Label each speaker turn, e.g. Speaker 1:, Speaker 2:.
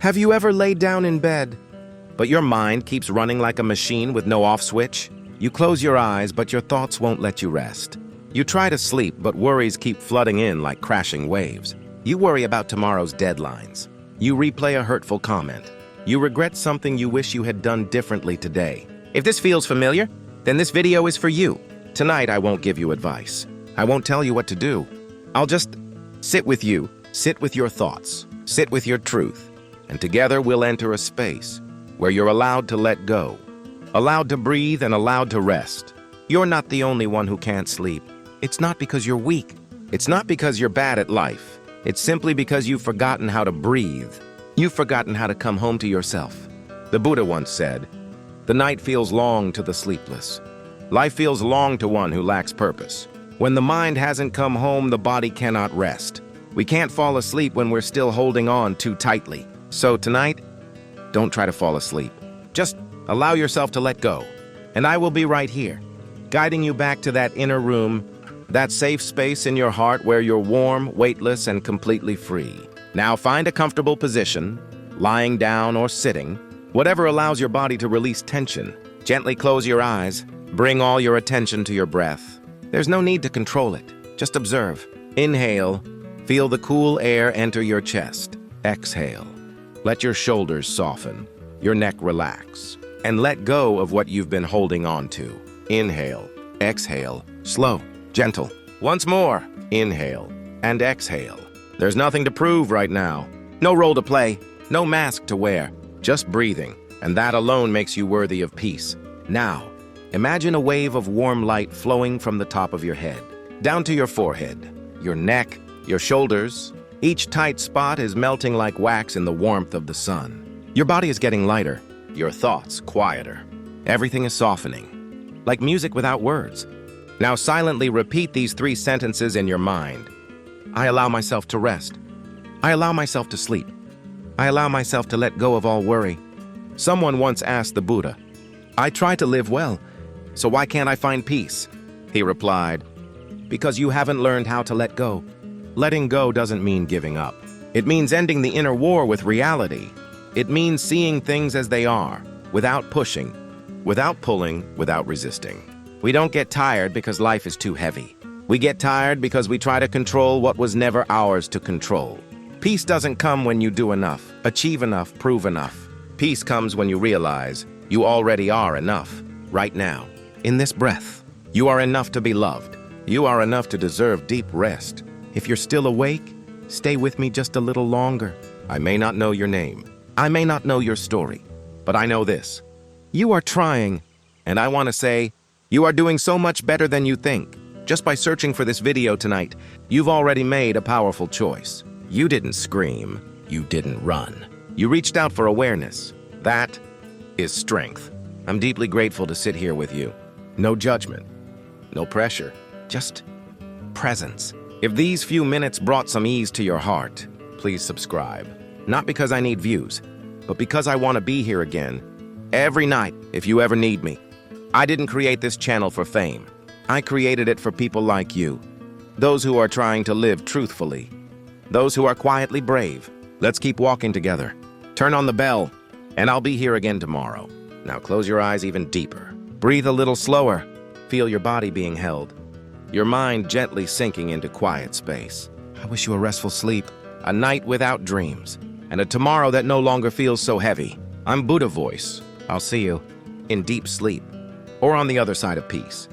Speaker 1: Have you ever laid down in bed, but your mind keeps running like a machine with no off switch? You close your eyes, but your thoughts won't let you rest. You try to sleep, but worries keep flooding in like crashing waves. You worry about tomorrow's deadlines. You replay a hurtful comment. You regret something you wish you had done differently today. If this feels familiar, then this video is for you. Tonight, I won't give you advice. I won't tell you what to do. I'll just sit with you, sit with your thoughts, sit with your truth, and together we'll enter a space where you're allowed to let go, allowed to breathe and allowed to rest. You're not the only one who can't sleep. It's not because you're weak. It's not because you're bad at life. It's simply because you've forgotten how to breathe. You've forgotten how to come home to yourself. The Buddha once said, "The night feels long to the sleepless. Life feels long to one who lacks purpose. When the mind hasn't come home, the body cannot rest. We can't fall asleep when we're still holding on too tightly. So tonight, don't try to fall asleep. Just allow yourself to let go. And I will be right here, guiding you back to that inner room, that safe space in your heart where you're warm, weightless, and completely free. Now find a comfortable position, lying down or sitting, whatever allows your body to release tension. Gently close your eyes. Bring all your attention to your breath. There's no need to control it. Just observe. Inhale. Feel the cool air enter your chest. Exhale. Let your shoulders soften, your neck relax, and let go of what you've been holding on to. Inhale. Exhale. Slow. Gentle. Once more. Inhale and exhale. There's nothing to prove right now. No role to play. No mask to wear. Just breathing, and that alone makes you worthy of peace. Now, imagine a wave of warm light flowing from the top of your head, down to your forehead, your neck, your shoulders. Each tight spot is melting like wax in the warmth of the sun. Your body is getting lighter, your thoughts quieter. Everything is softening, like music without words. Now silently repeat these 3 sentences in your mind. I allow myself to rest. I allow myself to sleep. I allow myself to let go of all worry. Someone once asked the Buddha, "I try to live well, so why can't I find peace?" He replied, "Because you haven't learned how to let go." Letting go doesn't mean giving up. It means ending the inner war with reality. It means seeing things as they are, without pushing, without pulling, without resisting. We don't get tired because life is too heavy. We get tired because we try to control what was never ours to control. Peace doesn't come when you do enough, achieve enough, prove enough. Peace comes when you realize you already are enough, right now, in this breath. You are enough to be loved. You are enough to deserve deep rest. If you're still awake, stay with me just a little longer. I may not know your name. I may not know your story, but I know this. You are trying, and I want to say, you are doing so much better than you think. Just by searching for this video tonight, you've already made a powerful choice. You didn't scream. You didn't run. You reached out for awareness. That is strength. I'm deeply grateful to sit here with you. No judgment, no pressure, just presence. If these few minutes brought some ease to your heart, please subscribe. Not because I need views, but because I want to be here again, every night if you ever need me. I didn't create this channel for fame. I created it for people like you, those who are trying to live truthfully, those who are quietly brave. Let's keep walking together. Turn on the bell, and I'll be here again tomorrow. Now close your eyes even deeper. Breathe a little slower. Feel your body being held. Your mind gently sinking into quiet space. I wish you a restful sleep, a night without dreams, and a tomorrow that no longer feels so heavy. I'm Buddha Voice. I'll see you in deep sleep or on the other side of peace.